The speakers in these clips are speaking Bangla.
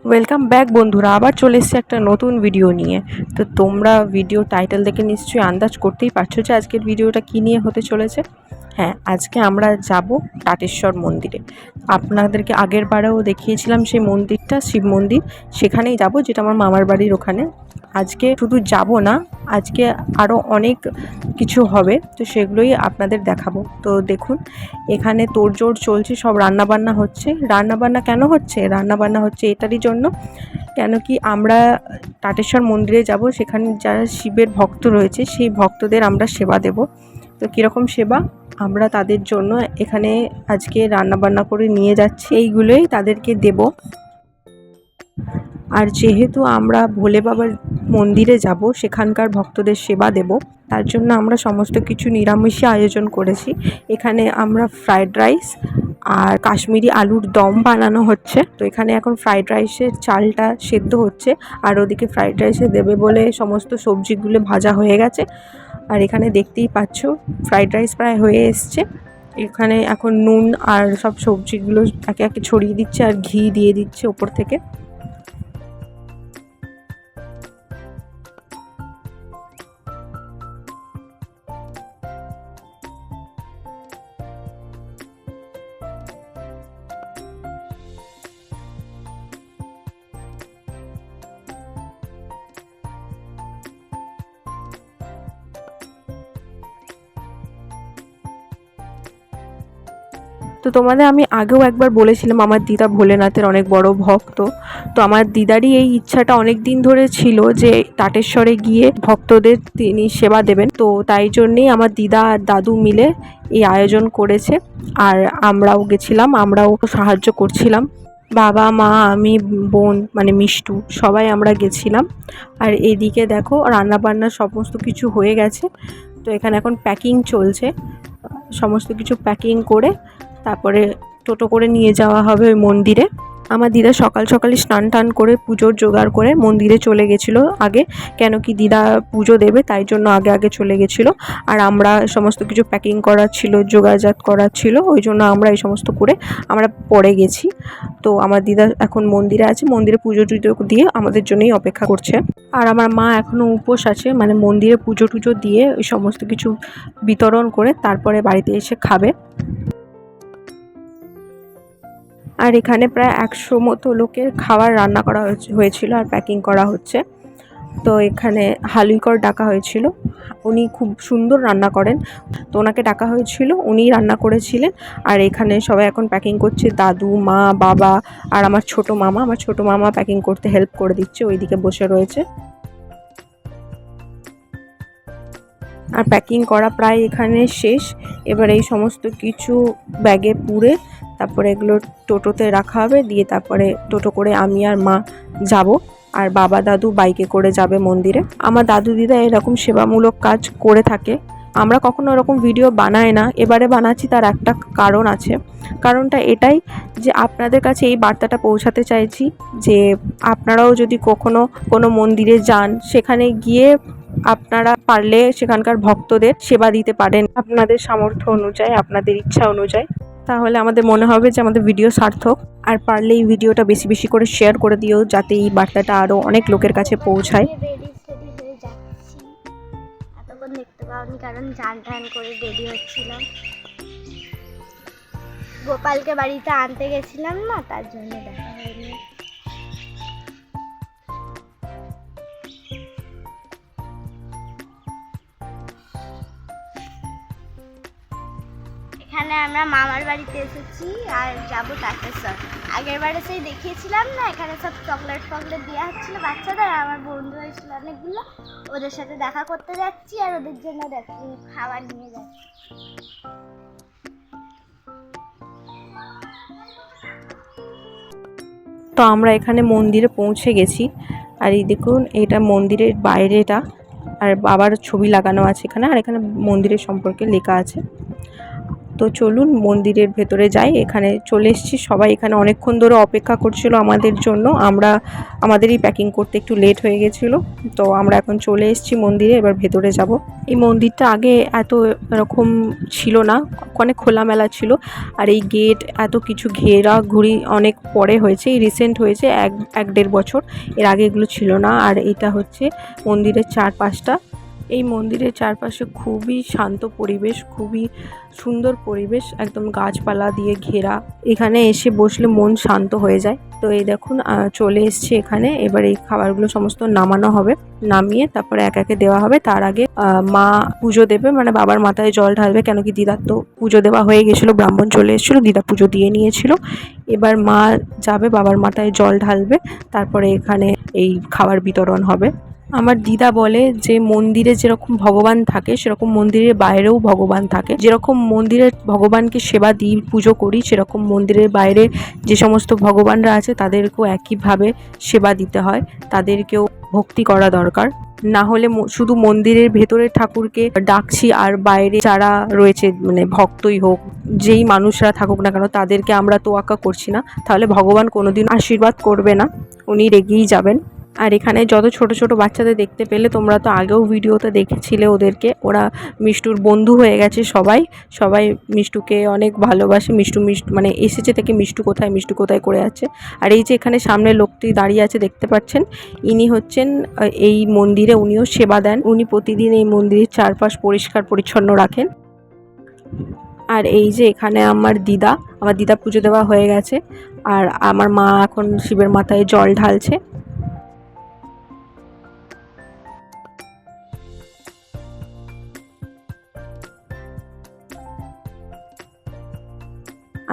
ওয়েলকাম ব্যাক বন্ধুরা, আবার চলে এসেছি একটা নতুন ভিডিও নিয়ে। তো তোমরা ভিডিও টাইটেল দেখে নিশ্চয়ই আন্দাজ করতেই পারছো যে আজকের ভিডিওটা কী নিয়ে হতে চলেছে। হ্যাঁ, আজকে আমরা যাব টাটেশ্বর মন্দিরে। আপনাদেরকে আগের বারেও দেখিয়েছিলাম সেই মন্দিরটা, শিব মন্দির, সেখানেই যাব, যেটা আমার মামার বাড়ির ওখানে। আজকে শুধু যাব না, আজকে আরও অনেক কিছু হবে, তো সেগুলোই আপনাদের দেখাবো। তো দেখুন, এখানে তোড়জোড় চলছে, সব রান্নাবান্না হচ্ছে। রান্নাবান্না কেন হচ্ছে? রান্নাবান্না হচ্ছে এটারই জন্য, কেন কি আমরা টাটেশ্বর মন্দিরে যাব, সেখানে যারা শিবের ভক্ত রয়েছে সেই ভক্তদের আমরা সেবা দেব। তো কীরকম সেবা, আমরা তাদের জন্য এখানে আজকে রান্নাবান্না করে নিয়ে যাচ্ছি, এইগুলোই তাদেরকে দেব। আর যেহেতু আমরা ভোলে বাবার মন্দিরে যাব, সেখানকার ভক্তদের সেবা দেব, তার জন্য আমরা সমস্ত কিছু নিরামিষই আয়োজন করেছি। এখানে আমরা ফ্রায়েড রাইস আর কাশ্মীরি আলুর দম বানানো হচ্ছে। তো এখানে এখন ফ্রায়েড রাইসের চালটা সেদ্ধ হচ্ছে, আর ওদিকে ফ্রায়েড রাইসে দেবে বলে সমস্ত সবজিগুলো ভাজা হয়ে গেছে। আর এখানে দেখতেই পাচ্ছ ফ্রায়েড রাইস প্রায় হয়ে এসছে। এখানে এখন নুন আর সব সবজিগুলো একে একে ছড়িয়ে দিচ্ছে আর ঘি দিয়ে দিচ্ছে ওপর থেকে। তো তোমাদের আমি আগেও একবার বলেছিলাম আমার দিদা ভোলেনাথের অনেক বড় ভক্ত। তো আমার দিদারই এই ইচ্ছাটা অনেক দিন ধরে ছিল যে টাটেশ্বরে গিয়ে ভক্তদের তিনি সেবা দেবেন। তো তাই জন্যেই আমার দিদা আর দাদু মিলে এই আয়োজন করেছে, আর আমরাও গেছিলাম, আমরাও সাহায্য করছিলাম। বাবা, মা, আমি, বোন মানে মিষ্টু, সবাই আমরা গেছিলাম। আর এইদিকে দেখো রান্নাবান্না সমস্ত কিছু হয়ে গেছে। তো এখানে এখন প্যাকিং চলছে, সমস্ত কিছু প্যাকিং করে তারপরে টোটো করে নিয়ে যাওয়া হবে ওই মন্দিরে। আমার দিদা সকাল সকালই স্নান টান করে পুজোর জোগাড় করে মন্দিরে চলে গেছিলো আগে, কেন কি দিদা পুজো দেবে, তাই জন্য আগে আগে চলে গেছিলো। আর আমরা সমস্ত কিছু প্যাকিং করার ছিল, যোগাযোগ করার ছিল, ওই জন্য আমরা এই সমস্ত করে আমরা পরে গেছি। তো আমার দিদা এখন মন্দিরে আছে, মন্দিরে পুজো টুজো দিয়ে আমাদের জন্যই অপেক্ষা করছে। আর আমার মা এখনও উপোস আছে, মানে মন্দিরে পুজো টুজো দিয়ে ওই সমস্ত কিছু বিতরণ করে তারপরে বাড়িতে এসে খাবে। আর এখানে প্রায় 100 মতো লোকের খাবার রান্না করা হয়েছিল আর প্যাকিং করা হচ্ছে। তো এখানে হালুইকর ডাকা হয়েছিল, উনি খুব সুন্দর রান্না করেন, তো ওনাকে ডাকা হয়েছিল, উনিই রান্না করেছিলেন। আর এখানে সবাই এখন প্যাকিং করছে, দাদু, মা, বাবা আর আমার ছোট মামা প্যাকিং করতে হেল্প করে দিচ্ছে, ওইদিকে বসে রয়েছে। আর প্যাকিং করা প্রায় এখানে শেষ। এবার এই সমস্ত কিছু ব্যাগে পুরে তারপরে এগুলো টোটোতে রাখা হবে, দিয়ে তারপরে টোটো করে আমি আর মা যাব, আর বাবা দাদু বাইকে করে যাবে মন্দিরে। আমার দাদু দিদা এরকম সেবামূলক কাজ করে থাকে, আমরা কখনো এরকম ভিডিও বানাই না, এবারে বানাচ্ছি, তার একটা কারণ আছে। কারণটা এটাই যে আপনাদের কাছে এই বার্তাটা পৌঁছাতে চাইছি যে আপনারাও যদি কখনো কোনো মন্দিরে যান, সেখানে গিয়ে আপনারা পারলে সেখানকার ভক্তদের সেবা দিতে পারেন আপনাদের সামর্থ্য অনুযায়ী, আপনাদের ইচ্ছা অনুযায়ী, তাহলে আমাদের মনে হবে যে আমাদের ভিডিও সার্থক। আর পারলে এই ভিডিওটা বেশি বেশি করে শেয়ার করে দিও, যাতে এই বার্তাটা আরও অনেক লোকের কাছে পৌঁছায়। এতক্ষণ দেখতে পাওনি কারণ চান টান করে রেডি হচ্ছিলাম, গোপালকে বাড়িতে আনতে গেছিলাম না, তার জন্য দেখা হয়নি। এখানে আমরা মামার বাড়িতে এসেছি আর যাব টাটেশ্বর। আগের বারে সেই দেখিয়েছিলাম না, এখানে সব চকলেট ফকলেট দেওয়া হচ্ছিলো বাচ্চাদের, আমার বন্ধু হয়েছিল অনেকগুলো, ওদের সাথে দেখা করতে যাচ্ছি আর ওদের জন্য খাবার নিয়ে যাচ্ছি। তো আমরা এখানে মন্দিরে পৌঁছে গেছি, আর এই দেখুন এটা মন্দিরের বাইরেটা, আর বাবার ছবি লাগানো আছে এখানে, আর এখানে মন্দিরের সম্পর্কে লেখা আছে। তো চলুন মন্দিরের ভেতরে যাই। এখানে চলে এসেছি, সবাই এখানে অনেকক্ষণ ধরে অপেক্ষা করছিল আমাদের জন্য। আমাদেরই প্যাকিং করতে একটু লেট হয়ে গেছিলো, তো আমরা এখন চলে এসেছি মন্দিরে, এবার ভেতরে যাব। এই মন্দিরটা আগে এত এরকম ছিল না, অনেক খোলামেলা ছিল। আর এই গেট এত কিছু ঘেরা ঘুরি অনেক পরে হয়েছে, এই রিসেন্ট হয়েছে 1-1.5 বছর, এর আগে এগুলো ছিল না। আর এটা হচ্ছে মন্দিরের চারপাশটা। এই মন্দিরের চারপাশে খুবই শান্ত পরিবেশ, খুবই সুন্দর পরিবেশ, একদম গাছপালা দিয়ে ঘেরা। এখানে এসে বসলে মন শান্ত হয়ে যায়। তো এই দেখুন চলে এসছে এখানে। এবার এই খাবারগুলো সমস্ত নামানো হবে, নামিয়ে তারপরে এক একে দেওয়া হবে। তার আগে মা পুজো দেবে, মানে বাবার মাথায় জল ঢালবে, কেন কি দিদার তো পুজো দেওয়া হয়ে গেছিলো, ব্রাহ্মণ চলে এসেছিলো, দিদা পুজো দিয়ে নিয়েছিল। এবার মা যাবে বাবার মাথায় জল ঢালবে, তারপরে এখানে এই খাবার বিতরণ হবে। আমার দিদা বলে যে মন্দিরে যেরকম ভগবান থাকে সেরকম মন্দিরের বাইরেও ভগবান থাকে। যেরকম মন্দিরে ভগবানকে সেবা দিই, পুজো করি, সেরকম মন্দিরের বাইরে যে সমস্ত ভগবানরা আছে তাদেরকেও একইভাবে সেবা দিতে হয়, তাদেরকেও ভক্তি করা দরকার। না হলে শুধু মন্দিরের ভেতরের ঠাকুরকে ডাকছি আর বাইরে যারা রয়েছে, মানে ভক্তই হোক, যেই মানুষরা থাকুক না কেন, তাদেরকে আমরা তোয়াক্কা করছি না, তাহলে ভগবান কোনোদিন আশীর্বাদ করবে না, উনি রেগেই যাবেন। আর এখানে যত ছোট ছোট বাচ্চাদের দেখতে পেলে, তোমরা তো আগেও ভিডিওতে দেখেছিলে ওদেরকে, ওরা মিষ্টুর বন্ধু হয়ে গেছে। সবাই মিষ্টুকে অনেক ভালোবাসে। মিষ্টু মানে এসেছে থেকে মিষ্টু কোথায় করে আছে। আর এই যে এখানে সামনে লোকটি দাঁড়িয়ে আছে দেখতে পাচ্ছেন, ইনি হচ্ছেন এই মন্দিরে, উনিও সেবা দেন। উনি প্রতিদিন এই মন্দিরের চারপাশ পরিষ্কার পরিচ্ছন্ন রাখেন। আর এই যে এখানে আমার দিদা পুজো দেওয়া হয়ে গেছে, আর আমার মা এখন শিবের মাথায় জল ঢালছে।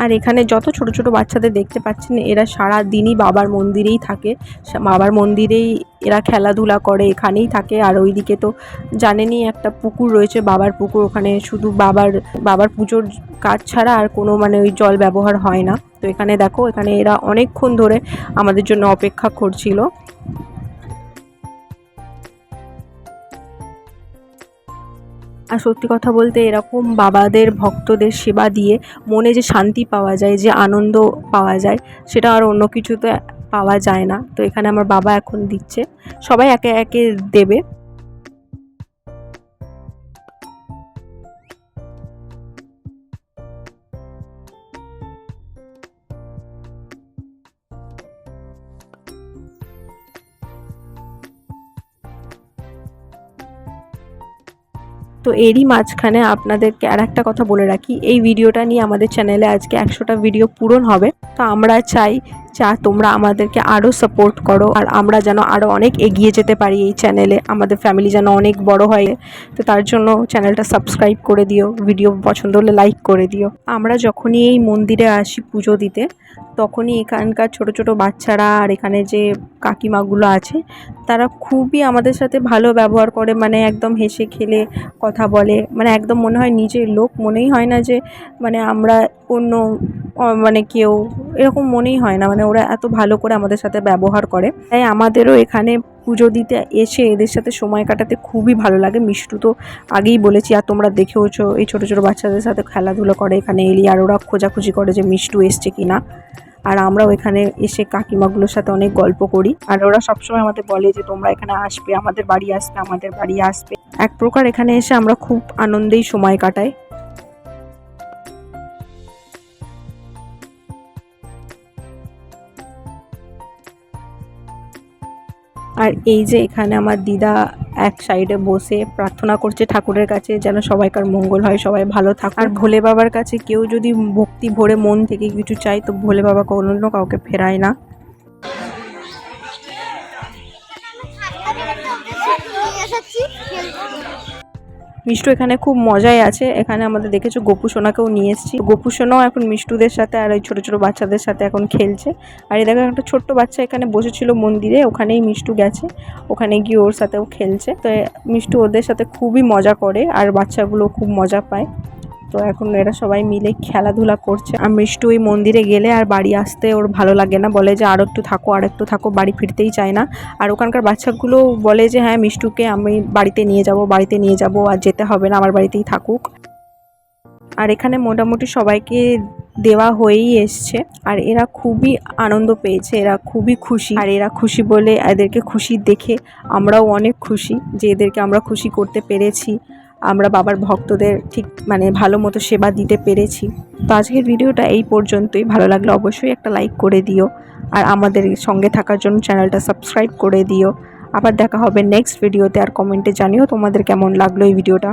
আর এখানে যত ছোট ছোট বাচ্চাদের দেখতে পাচ্ছেন, এরা সারা দিনই বাবার মন্দিরেই থাকে, বাবার মন্দিরেই এরা খেলাধুলা করে, এখানেই থাকে। আর ওইদিকে তো জানেনই একটা পুকুর রয়েছে, বাবার পুকুর, ওখানে শুধু বাবার পুজোর কাজ ছাড়া আর কোনো মানে ওই জল ব্যবহার হয় না। তো এখানে দেখো, এখানে এরা অনেকক্ষণ ধরে আমাদের জন্য অপেক্ষা করছিল। আর সত্যি কথা বলতে, এরকম বাবাদের ভক্তদের সেবা দিয়ে মনে যে শান্তি পাওয়া যায়, যে আনন্দ পাওয়া যায়, সেটা আর অন্য কিছুতে পাওয়া যায় না। তো এখানে আমার বাবা এখন দিচ্ছে, সবাই একে একে দেবে। তো এরই মাঝখানে আপনাদেরকে আর একটা কথা বলে রাখি, এই ভিডিওটা নিয়ে আমাদের চ্যানেলে আজকে 100টা ভিডিও পূরণ হবে। তো আমরা চাই তোমরা আমাদেরকে আরও সাপোর্ট করো, আর আমরা যেন আরও অনেক এগিয়ে যেতে পারি এই চ্যানেলে, আমাদের ফ্যামিলি যেন অনেক বড় হয়। তো তার জন্য চ্যানেলটা সাবস্ক্রাইব করে দিও, ভিডিও পছন্দ হলে লাইক করে দিও। আমরা যখনই এই মন্দিরে আসি পুজো দিতে, তখনই এখানকার ছোট ছোট বাচ্চারা আর এখানে যে কাকিমাগুলো আছে, তারা খুবই আমাদের সাথে ভালো ব্যবহার করে, মানে একদম হেসে খেলে কথা বলে, মানে একদম মনে হয় নিজের লোক, মনেই হয় না যে মানে আমরা অন্য মানে কেউ, এরকম মনেই হয় না। মানে ওরা এত ভালো করে আমাদের সাথে ব্যবহার করে, তাই আমাদেরও এখানে পুজো দিতে এসে এদের সাথে সময় কাটাতে খুবই ভালো লাগে। মিষ্টু তো আগেই বলেছি, আর তোমরা দেখেওছো, এই ছোটো ছোটো বাচ্চাদের সাথে খেলাধুলো করে এখানে এলি, আর ওরা খোঁজাখুঁজি করে যে মিষ্টু এসছে কিনা। আর আমরাও এখানে এসে কাকিমাগুলোর সাথে অনেক গল্প করি, আর ওরা সবসময় আমাদের বলে যে তোমরা এখানে আসবে, আমাদের বাড়ি আসবে। এক প্রকার এখানে এসে আমরা খুব আনন্দেই সময় কাটাই। আর এই যে এখানে আমার দিদা এক সাইডে বসে প্রার্থনা করছে ঠাকুরের কাছে, যেন সবাইকার মঙ্গল হয়, সবাই ভালো থাকে। আর ভোলে বাবার কাছে কেউ যদি ভক্তি ভরে মন থেকে কিছু চায়, তো ভোলে বাবা কোনোদিনও কাউকে ফেরায় না। মিষ্টু এখানে খুব মজায় আছে। এখানে আমাদের দেখেছো গোপু সোনাকেও নিয়ে এসেছি, গোপু সোনাও এখন মিষ্টুদের সাথে আর ওই ছোটো ছোটো বাচ্চাদের সাথে এখন খেলছে। আর এই দেখো একটা ছোট্ট বাচ্চা এখানে বসেছিল মন্দিরে, ওখানেই মিষ্টু গেছে, ওখানে গিয়ে ওর সাথেও খেলছে। তো মিষ্টু ওদের সাথে খুবই মজা করে, আর বাচ্চাগুলো খুব মজা পায়। তো এখন এরা সবাই মিলে খেলাধুলা করছে। আর মিষ্টু ওই মন্দিরে গেলে আর বাড়ি আসতে ওর ভালো লাগে না, বলে যে আর একটু থাকো, বাড়ি ফিরতেই চায় না। আর ওখানকার বাচ্চাগুলো বলে যে হ্যাঁ, মিষ্টুকে আমি বাড়িতে নিয়ে যাব, আর যেতে হবে না, আমার বাড়িতেই থাকুক। আর এখানে মোটামুটি সবাইকে দেওয়া হয়েই এসছে। আর এরা খুবই আনন্দ পেয়েছে, এরা খুবই খুশি। আর এরা খুশি বলে, এদেরকে খুশি দেখে আমরাও অনেক খুশি যে এদেরকে আমরা খুশি করতে পেরেছি, আমরা বাবার ভক্তদের ঠিক মানে ভালো মতো সেবা দিতে পেরেছি। তো আজকের ভিডিওটা এই পর্যন্তই। ভালো লাগলে অবশ্যই একটা লাইক করে দিও, আর আমাদের সঙ্গে থাকার জন্য চ্যানেলটা সাবস্ক্রাইব করে দিও। আবার দেখা হবে নেক্সট ভিডিওতে। আর কমেন্টে জানিও তোমাদের কেমন লাগলো এই ভিডিওটা।